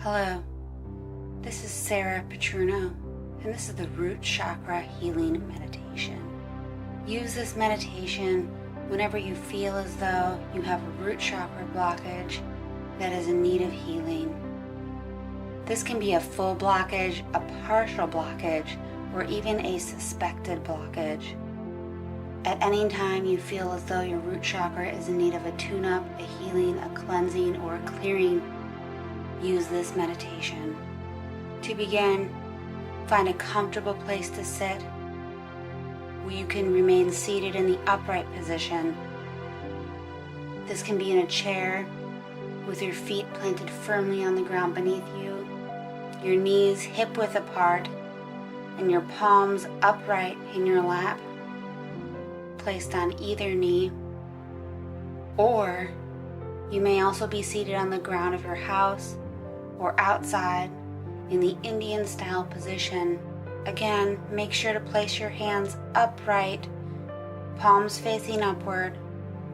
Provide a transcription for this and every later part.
Hello, this is Sarah Petruno, and this is the Root Chakra Healing Meditation. Use this meditation whenever you feel as though you have a root chakra blockage that is in need of healing. This can be a full blockage, a partial blockage, or even a suspected blockage. At any time you feel as though your root chakra is in need of a tune-up, a healing, a cleansing, or a clearing, use this meditation. To begin, find a comfortable place to sit where you can remain seated in the upright position. This can be in a chair with your feet planted firmly on the ground beneath you, your knees hip-width apart, and your palms upright in your lap, placed on either knee. Or you may also be seated on the ground of your house or outside in the Indian style position. Again, make sure to place your hands upright, palms facing upward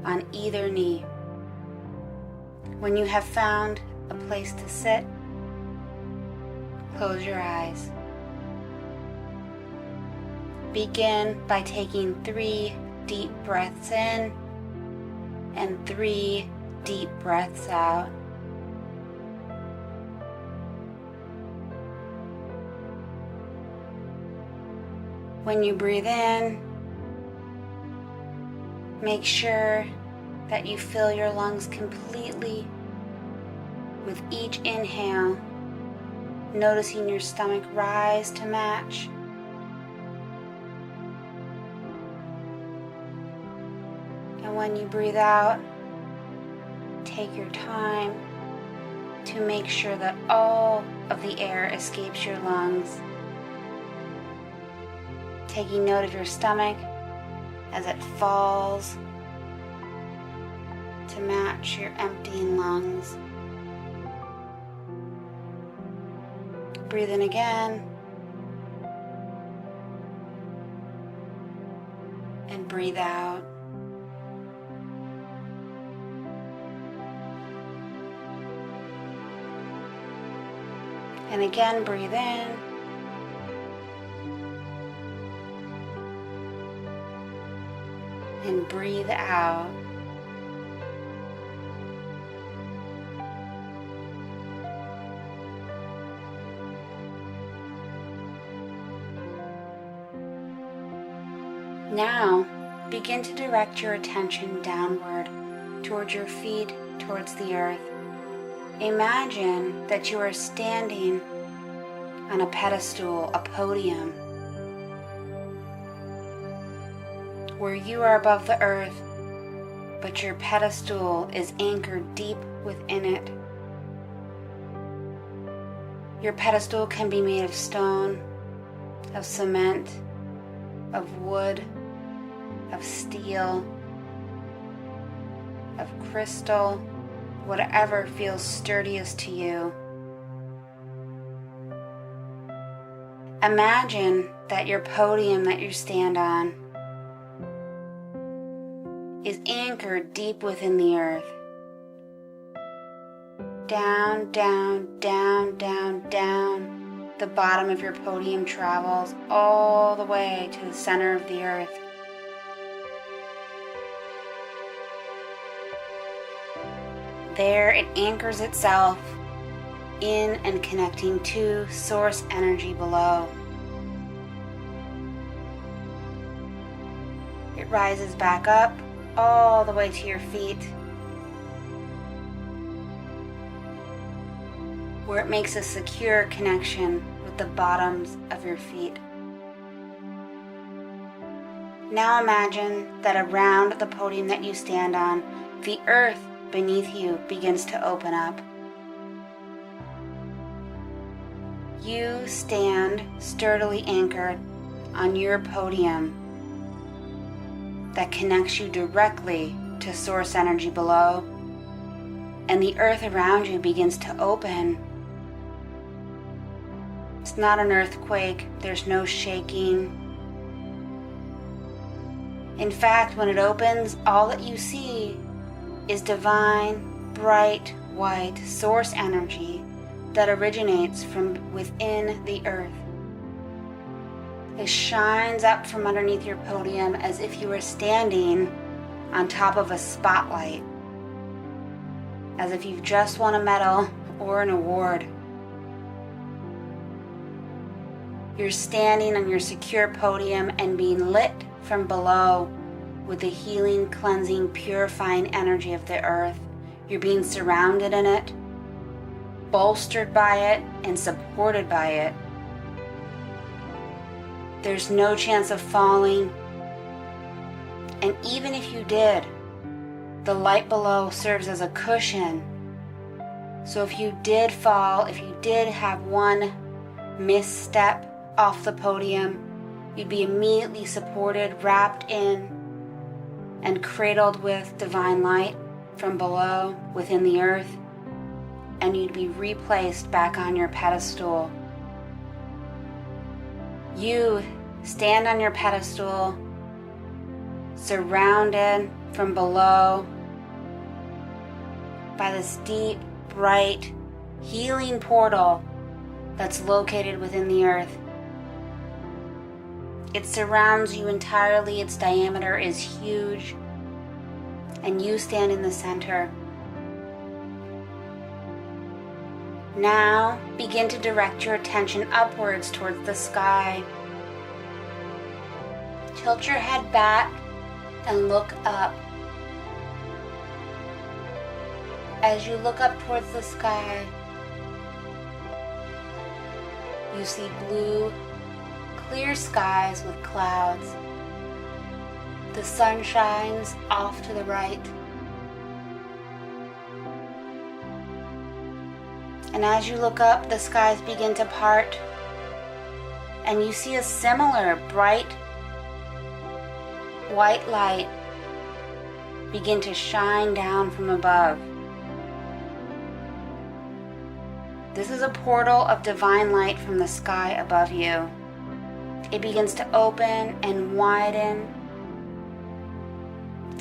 on either knee. When you have found a place to sit, close your eyes. Begin by taking 3 deep breaths in and 3 deep breaths out. When you breathe in, make sure that you fill your lungs completely with each inhale, noticing your stomach rise to match. And when you breathe out, take your time to make sure that all of the air escapes your lungs. Taking note of your stomach as it falls to match your emptying lungs. Breathe in again. And breathe out. And again, breathe in. And breathe out. Now, begin to direct your attention downward, towards your feet, towards the earth. Imagine that you are standing on a pedestal, a podium, where you are above the earth, but your pedestal is anchored deep within it. Your pedestal can be made of stone, of cement, of wood, of steel, of crystal, whatever feels sturdiest to you. Imagine that your podium that you stand on is anchored deep within the earth. Down, down, down, down, down. The bottom of your podium travels all the way to the center of the earth. There it anchors itself in and connecting to source energy below. It rises back up all the way to your feet, where it makes a secure connection with the bottoms of your feet. Now imagine that around the podium that you stand on, the earth beneath you begins to open up. You stand sturdily anchored on your podium that connects you directly to source energy below, and the earth around you begins to open. It's not an earthquake, there's no shaking. In fact, when it opens, all that you see is divine, bright, white source energy that originates from within the earth. It shines up from underneath your podium as if you were standing on top of a spotlight, as if you've just won a medal or an award. You're standing on your secure podium and being lit from below with the healing, cleansing, purifying energy of the earth. You're being surrounded in it, bolstered by it, and supported by it. There's no chance of falling. And even if you did, the light below serves as a cushion. So if you did fall, if you did have one misstep off the podium, you'd be immediately supported, wrapped in, and cradled with divine light from below within the earth, and you'd be replaced back on your pedestal. You stand on your pedestal, surrounded from below by this deep, bright, healing portal that's located within the earth. It surrounds you entirely. Its diameter is huge, and you stand in the center. Now begin to direct your attention upwards towards the sky. Tilt your head back and look up. As you look up towards the sky, you see blue, clear skies with clouds. The sun shines off to the right. And as you look up, the skies begin to part, and you see a similar bright white light begin to shine down from above. This is a portal of divine light from the sky above you. It begins to open and widen.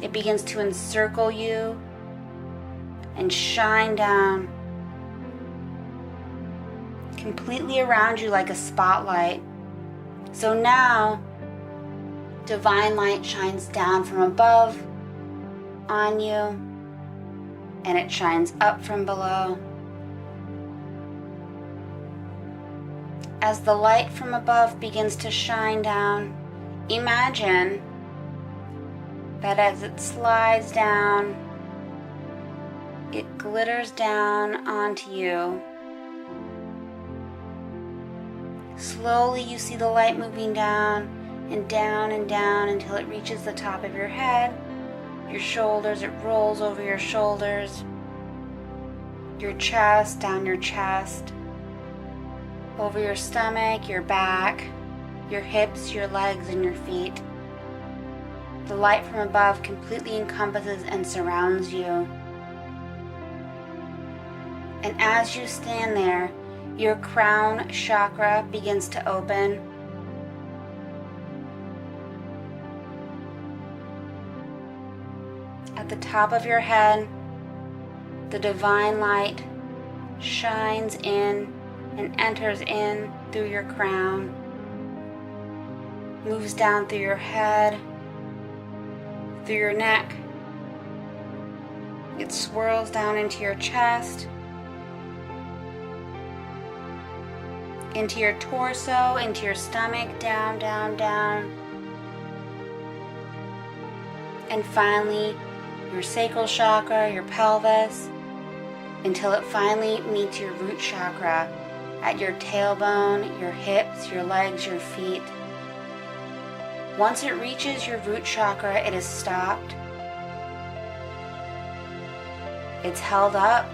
It begins to encircle you and shine down completely around you like a spotlight. So now, divine light shines down from above on you, and it shines up from below. As the light from above begins to shine down, imagine that as it slides down, it glitters down onto you. Slowly you see the light moving down and down and down until it reaches the top of your head, your shoulders. It rolls over your shoulders, your chest, down your chest, over your stomach, your back, your hips, your legs, and your feet. The light from above completely encompasses and surrounds you. And as you stand there, your crown chakra begins to open. At the top of your head, the divine light shines in and enters in through your crown, moves down through your head, through your neck. It swirls down into your chest, into your torso, into your stomach, down, down, down. And finally, your sacral chakra, your pelvis, until it finally meets your root chakra at your tailbone, your hips, your legs, your feet. Once it reaches your root chakra, it is stopped. It's held up.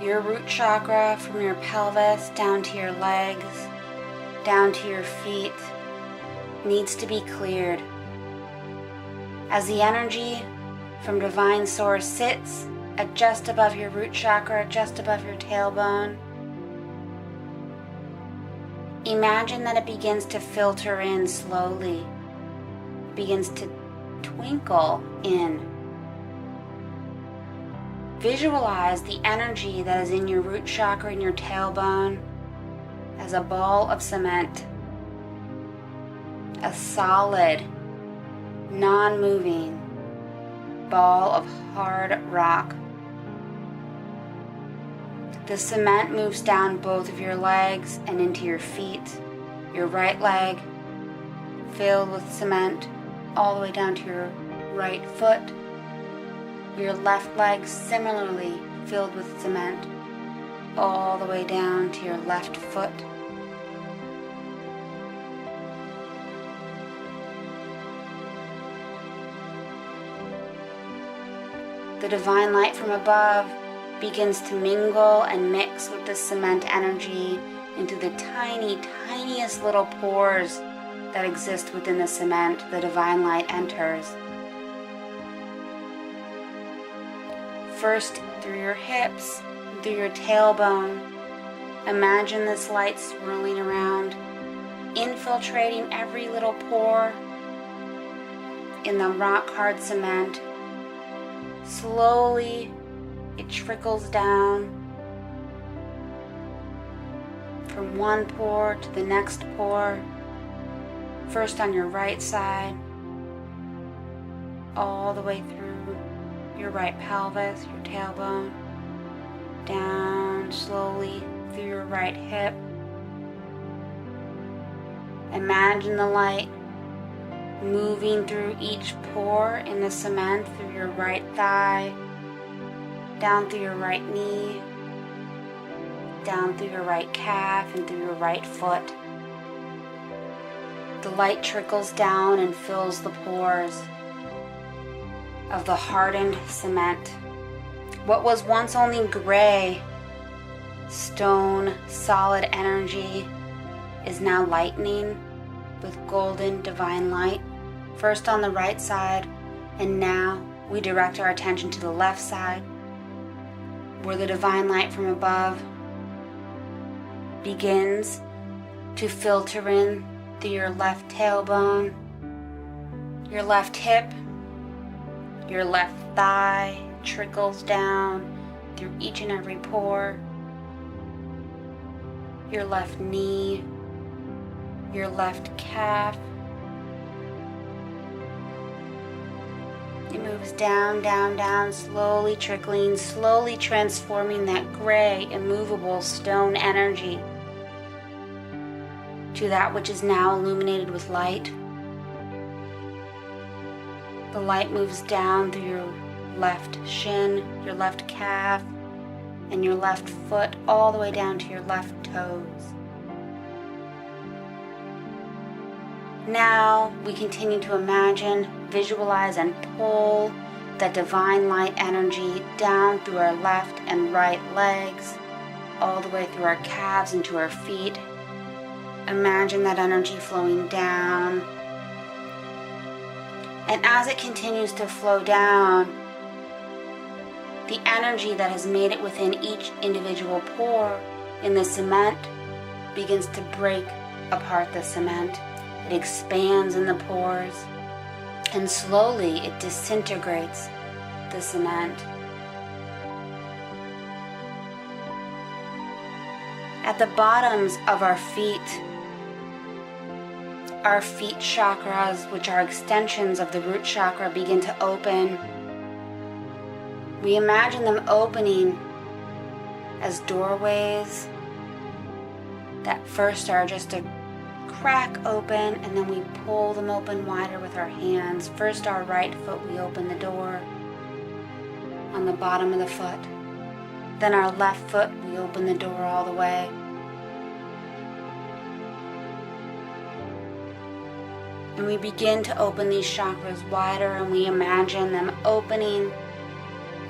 Your root chakra from your pelvis down to your legs, down to your feet, needs to be cleared. As the energy from Divine Source sits at just above your root chakra, just above your tailbone, imagine that it begins to filter in slowly. It begins to twinkle in. Visualize the energy that is in your root chakra and your tailbone as a ball of cement, a solid, non-moving ball of hard rock. The cement moves down both of your legs and into your feet. Your right leg filled with cement all the way down to your right foot. Your left leg similarly filled with cement all the way down to your left foot. The divine light from above begins to mingle and mix with the cement energy into the tiniest little pores that exist within the cement. The divine light enters. First through your hips, through your tailbone. Imagine this light swirling around, infiltrating every little pore in the rock-hard cement. Slowly, it trickles down from one pore to the next pore. First on your right side, all the way through your right pelvis, your tailbone, down slowly through your right hip. Imagine the light moving through each pore in the cement, through your right thigh, down through your right knee, down through your right calf, and through your right foot. The light trickles down and fills the pores of the hardened cement. What was once only gray, stone, solid energy is now lightening with golden divine light, first on the right side, and now we direct our attention to the left side, where the divine light from above begins to filter in through your left tailbone, your left hip, your left thigh, trickles down through each and every pore, your left knee, your left calf. It moves down, down, down, slowly trickling, slowly transforming that gray, immovable stone energy to that which is now illuminated with light. The light moves down through your left shin, your left calf, and your left foot, all the way down to your left toes. Now we continue to imagine, visualize, and pull that divine light energy down through our left and right legs, all the way through our calves and to our feet. Imagine that energy flowing down. And as it continues to flow down, the energy that has made it within each individual pore in the cement begins to break apart the cement. It expands in the pores, and slowly it disintegrates the cement. At the bottoms of our feet chakras, which are extensions of the root chakra, begin to open. We imagine them opening as doorways that first are just a crack open, and then we pull them open wider with our hands. First our right foot, we open the door on the bottom of the foot. Then our left foot, we open the door all the way. And we begin to open these chakras wider, and we imagine them opening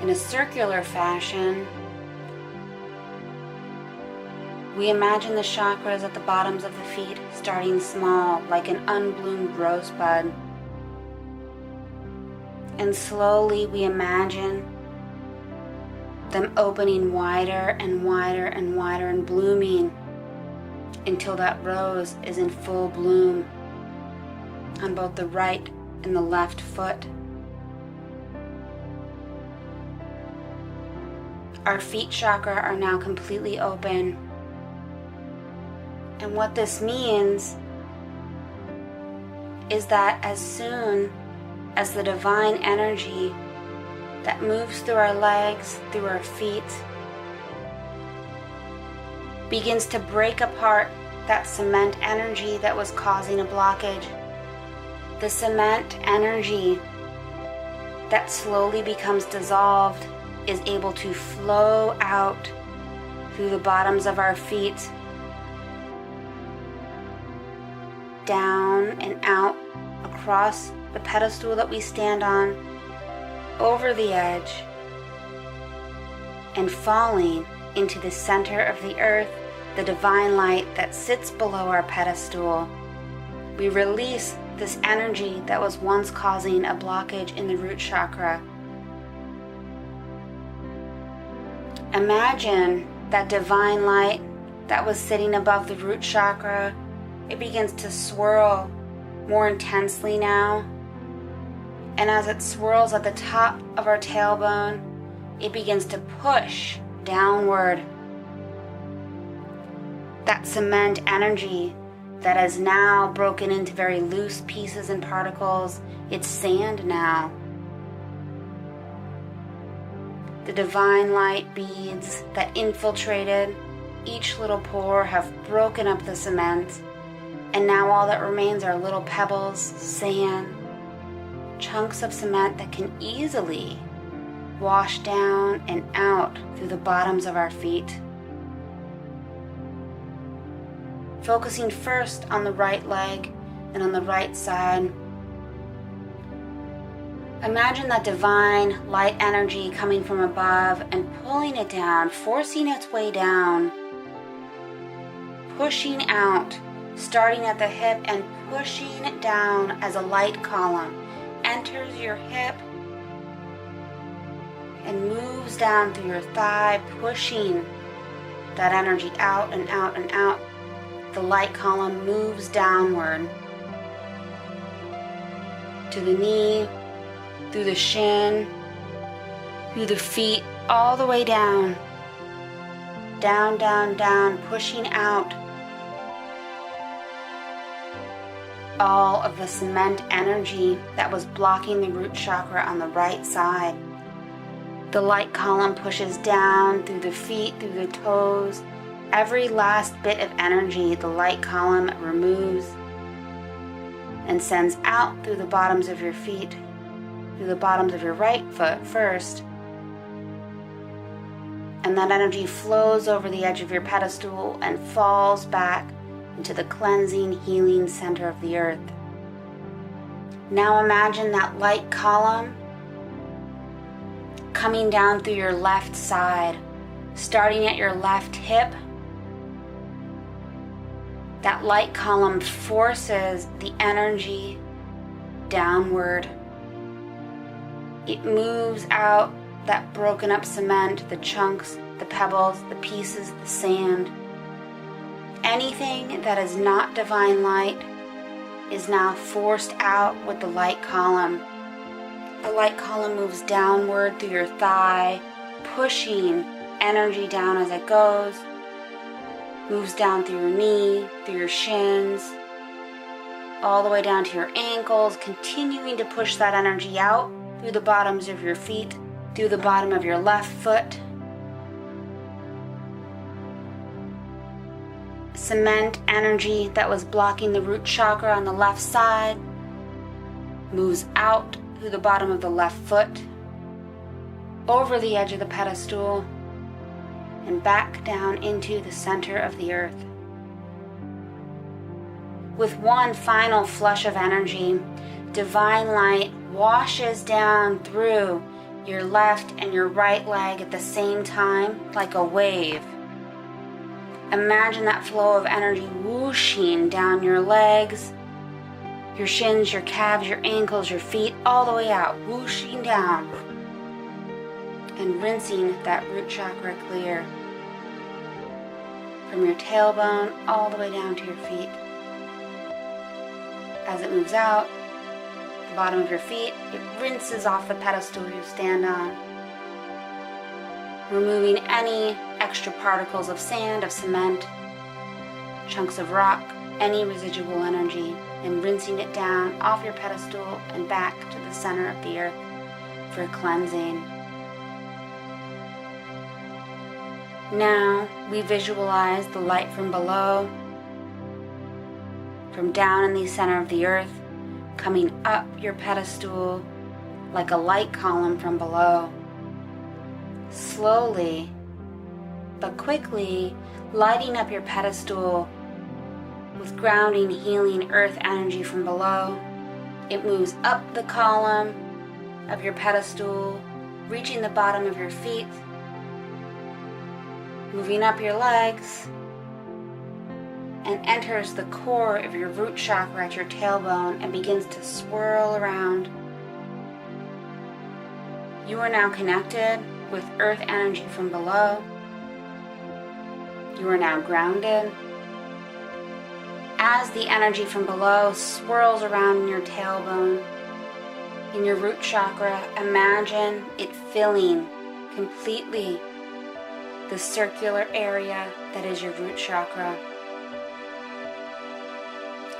in a circular fashion. We imagine the chakras at the bottoms of the feet starting small, like an unbloomed rosebud. And slowly we imagine them opening wider and wider and wider and blooming until that rose is in full bloom on both the right and the left foot. Our feet chakra are now completely open. And what this means is that as soon as the divine energy that moves through our legs, through our feet, begins to break apart that cement energy that was causing a blockage, the cement energy that slowly becomes dissolved is able to flow out through the bottoms of our feet, down and out across the pedestal that we stand on, over the edge, and falling into the center of the earth, the divine light that sits below our pedestal. We release this energy that was once causing a blockage in the root chakra. Imagine that divine light that was sitting above the root chakra. It begins to swirl more intensely now. And as it swirls at the top of our tailbone, it begins to push downward. That cement energy that is now broken into very loose pieces and particles, it's sand now. The divine light beads that infiltrated each little pore have broken up the cement, and now all that remains are little pebbles, sand, chunks of cement that can easily wash down and out through the bottoms of our feet. Focusing first on the right leg and on the right side. Imagine that divine light energy coming from above and pulling it down, forcing its way down, pushing out, starting at the hip and pushing it down as a light column, enters your hip and moves down through your thigh, pushing that energy out and out and out. The light column moves downward to the knee, through the shin, through the feet, all the way down. Down, down, down, pushing out all of the cement energy that was blocking the root chakra on the right side. The light column pushes down through the feet, through the toes. Every last bit of energy the light column removes and sends out through the bottoms of your feet, through the bottoms of your right foot first. And that energy flows over the edge of your pedestal and falls back into the cleansing, healing center of the earth. Now imagine that light column coming down through your left side, starting at your left hip. That light column forces the energy downward. It moves out that broken up cement, the chunks, the pebbles, the pieces, the sand. Anything that is not divine light is now forced out with the light column. The light column moves downward through your thigh, pushing energy down as it goes. Moves down through your knee, through your shins, all the way down to your ankles, continuing to push that energy out through the bottoms of your feet, through the bottom of your left foot. Cement energy that was blocking the root chakra on the left side moves out through the bottom of the left foot, over the edge of the pedestal, and back down into the center of the earth. With one final flush of energy, divine light washes down through your left and your right leg at the same time like a wave. Imagine that flow of energy whooshing down your legs, your shins, your calves, your ankles, your feet, all the way out, whooshing down and rinsing that root chakra clear from your tailbone all the way down to your feet. As it moves out, the bottom of your feet, it rinses off the pedestal you stand on. removing any extra particles of sand, of cement, chunks of rock, any residual energy, and rinsing it down off your pedestal and back to the center of the earth for cleansing. Now we visualize the light from below, from down in the center of the earth, coming up your pedestal like a light column from below. Slowly but quickly lighting up your pedestal with grounding, healing earth energy from below. It moves up the column of your pedestal, reaching the bottom of your feet, moving up your legs, and enters the core of your root chakra at your tailbone and begins to swirl around. You are now connected with earth energy from below. You are now grounded. As the energy from below swirls around in your tailbone, in your root chakra, imagine it filling completely the circular area that is your root chakra.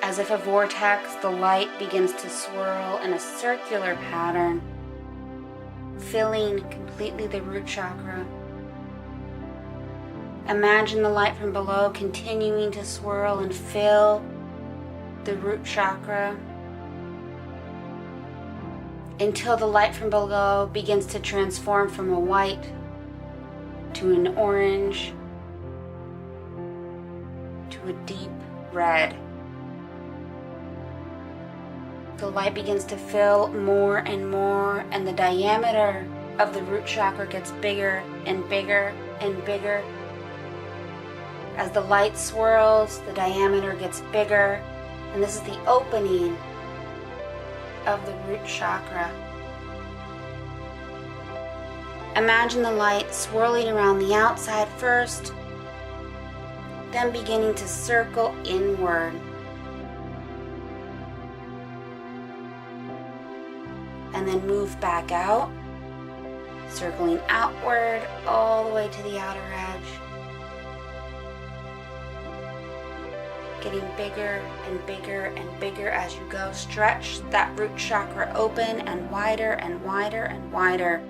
As if a vortex, the light begins to swirl in a circular pattern, filling completely the root chakra. Imagine the light from below continuing to swirl and fill the root chakra until the light from below begins to transform from a white to an orange to a deep red. The light begins to fill more and more, and the diameter of the root chakra gets bigger and bigger and bigger. As the light swirls, the diameter gets bigger, and this is the opening of the root chakra. Imagine the light swirling around the outside first, then beginning to circle inward. And then move back out, circling outward all the way to the outer edge. Getting bigger and bigger and bigger as you go. Stretch that root chakra open and wider and wider and wider.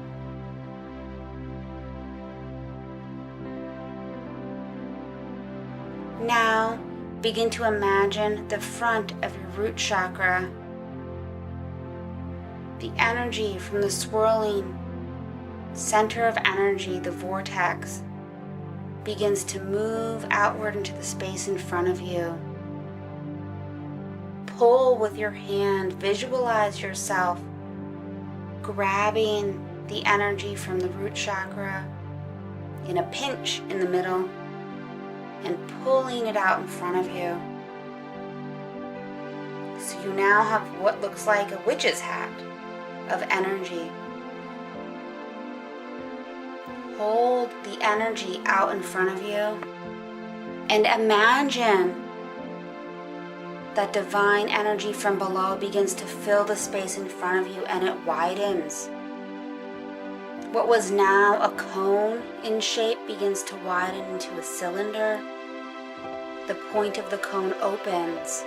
Now, begin to imagine the front of your root chakra. The energy from the swirling center of energy, the vortex, begins to move outward into the space in front of you. Pull with your hand, visualize yourself grabbing the energy from the root chakra in a pinch in the middle and pulling it out in front of you. So you now have what looks like a witch's hat of energy. Hold the energy out in front of you and imagine that divine energy from below begins to fill the space in front of you, and it widens. What was now a cone in shape begins to widen into a cylinder. The point of the cone opens.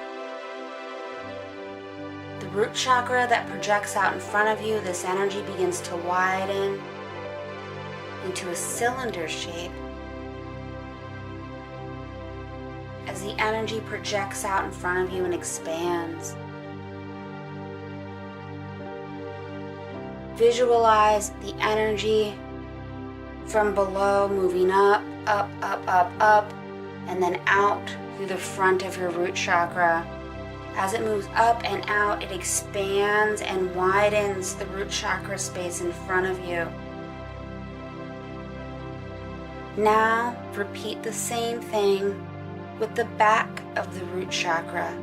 The root chakra that projects out in front of you, this energy begins to widen into a cylinder shape. As the energy projects out in front of you and expands. Visualize the energy from below moving up, up, up, up, up, and then out through the front of your root chakra. As it moves up and out, it expands and widens the root chakra space in front of you. Now, repeat the same thing with the back of the root chakra.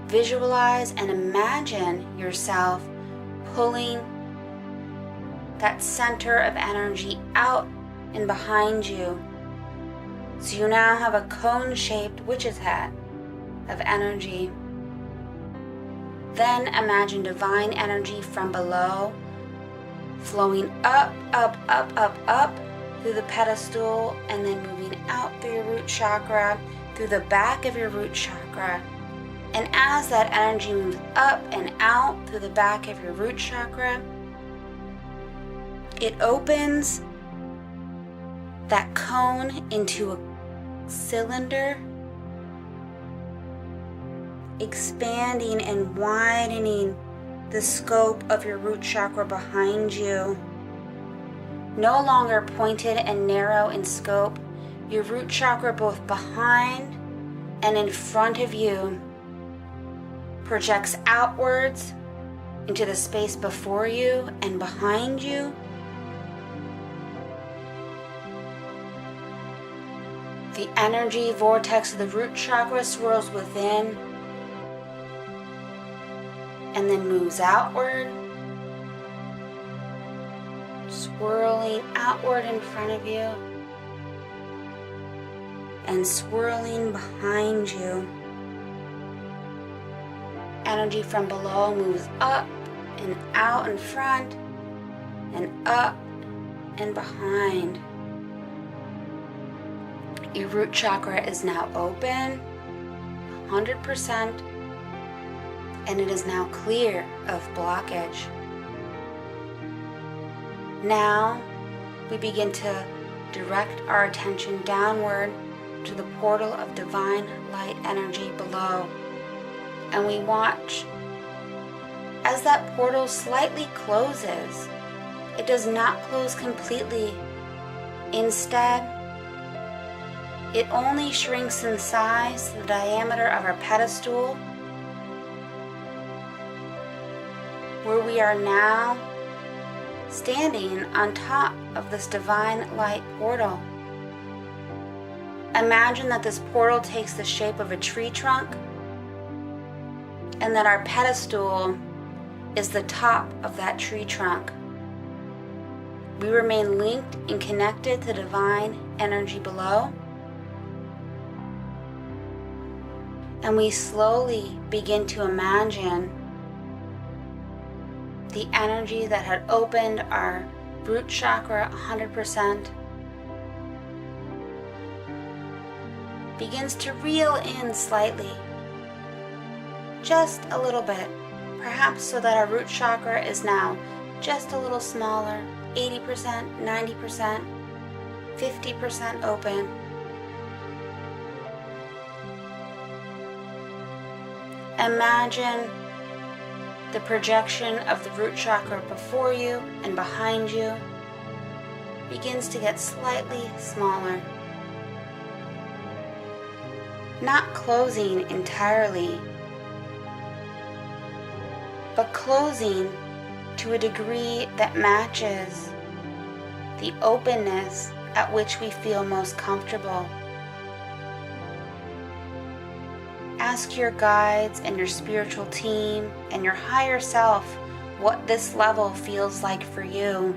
Visualize and imagine yourself pulling that center of energy out and behind you. So you now have a cone-shaped witch's hat of energy. Then imagine divine energy from below flowing up, up, up, up, up, through the pedestal, and then moving out through your root chakra, through the back of your root chakra. And as that energy moves up and out through the back of your root chakra, it opens that cone into a cylinder, expanding and widening the scope of your root chakra behind you. No longer pointed and narrow in scope, your root chakra both behind and in front of you projects outwards into the space before you and behind you. The energy vortex of the root chakra swirls within and then moves outward, swirling outward in front of you and swirling behind you. Energy from below moves up and out in front and up and behind. Your root chakra is now open 100%, and it is now clear of blockage. Now we begin to direct our attention downward to the portal of divine light energy below. And we watch as that portal slightly closes. It does not close completely. Instead, it only shrinks in size to the diameter of our pedestal, where we are now standing on top of this divine light portal. Imagine that this portal takes the shape of a tree trunk, and that our pedestal is the top of that tree trunk. We remain linked and connected to divine energy below, and we slowly begin to imagine the energy that had opened our root chakra 100% begins to reel in slightly, just a little bit, perhaps so that our root chakra is now just a little smaller, 80%, 90%, 50% open. Imagine the projection of the root chakra before you and behind you begins to get slightly smaller. Not closing entirely, but closing to a degree that matches the openness at which we feel most comfortable. Ask your guides and your spiritual team and your higher self what this level feels like for you.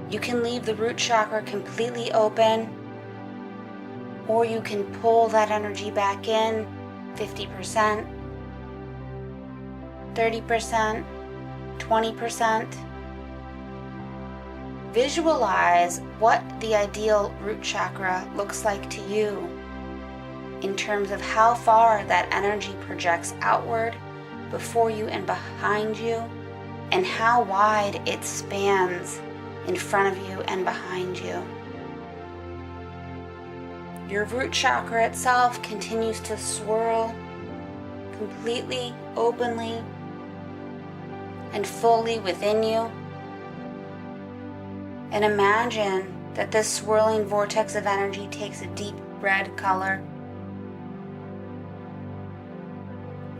You can leave the root chakra completely open, or you can pull that energy back in 50%, 30%, 20%. Visualize what the ideal root chakra looks like to you in terms of how far that energy projects outward before you and behind you, and how wide it spans in front of you and behind you. Your root chakra itself continues to swirl completely, openly, and fully within you. And imagine that this swirling vortex of energy takes a deep red color.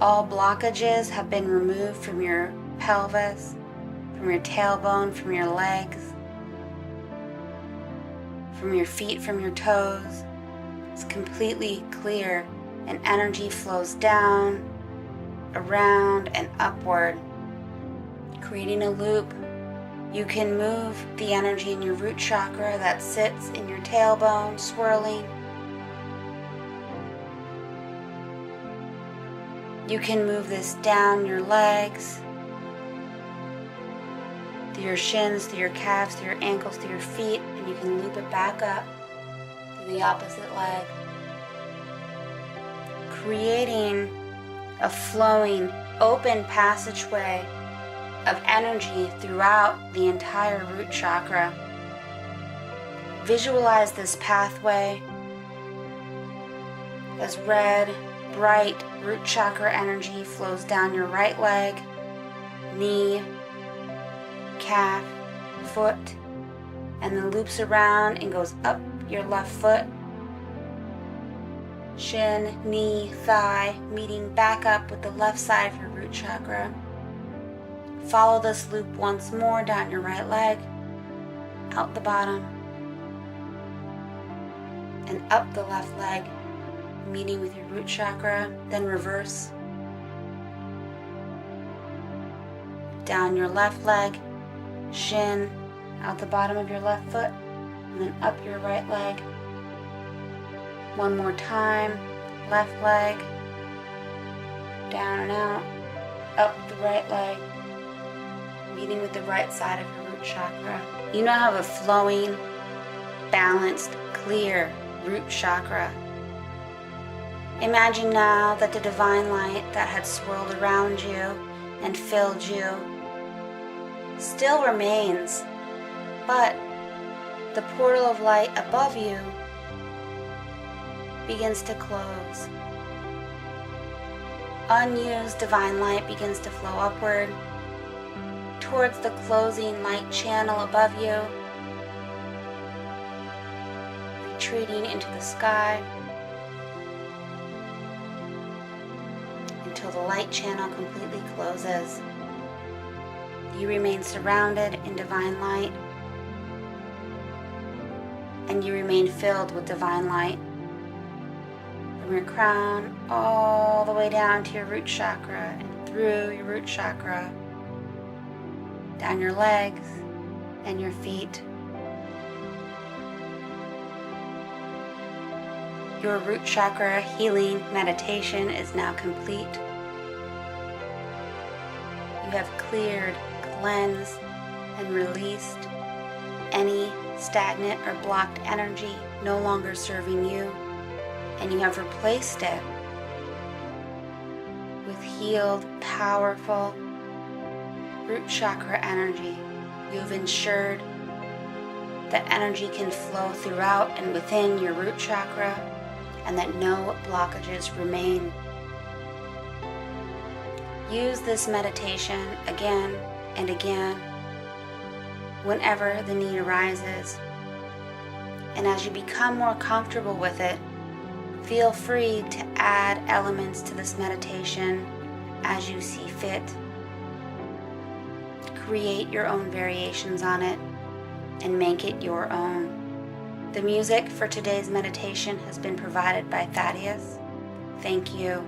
All blockages have been removed from your pelvis, from your tailbone, from your legs, from your feet, from your toes. It's completely clear, and energy flows down, around, and upward, creating a loop. You can move the energy in your root chakra that sits in your tailbone, swirling. You can move this down your legs, through through your shins, through your calves, through your ankles, through your feet, and you can loop it back up through the opposite leg, creating a flowing, open passageway of energy throughout the entire root chakra. Visualize this pathway as red, bright root chakra energy flows down your right leg, knee, calf, foot, and then loops around and goes up your left foot, shin, knee, thigh, meeting back up with the left side of your root chakra. Follow this loop once more down your right leg, out the bottom, and up the left leg, meeting with your root chakra, then reverse. Down your left leg, shin, out the bottom of your left foot, and then up your right leg. One more time, left leg, down and out, up the right leg, meeting with the right side of your root chakra. You now have a flowing, balanced, clear root chakra. Imagine now that the divine light that had swirled around you and filled you still remains, but the portal of light above you begins to close. Unused divine light begins to flow upward towards the closing light channel above you, retreating into the sky until the light channel completely closes. You remain surrounded in divine light, and you remain filled with divine light from your crown all the way down to your root chakra and through your root chakra, down your legs and your feet. Your root chakra healing meditation is now complete. You have cleared, cleansed, and released any stagnant or blocked energy no longer serving you, and you have replaced it with healed, powerful root chakra energy. You've ensured that energy can flow throughout and within your root chakra, and that no blockages remain. Use this meditation again and again whenever the need arises. And as you become more comfortable with it, feel free to add elements to this meditation as you see fit. Create your own variations on it and make it your own. The music for today's meditation has been provided by Thaddeus. Thank you.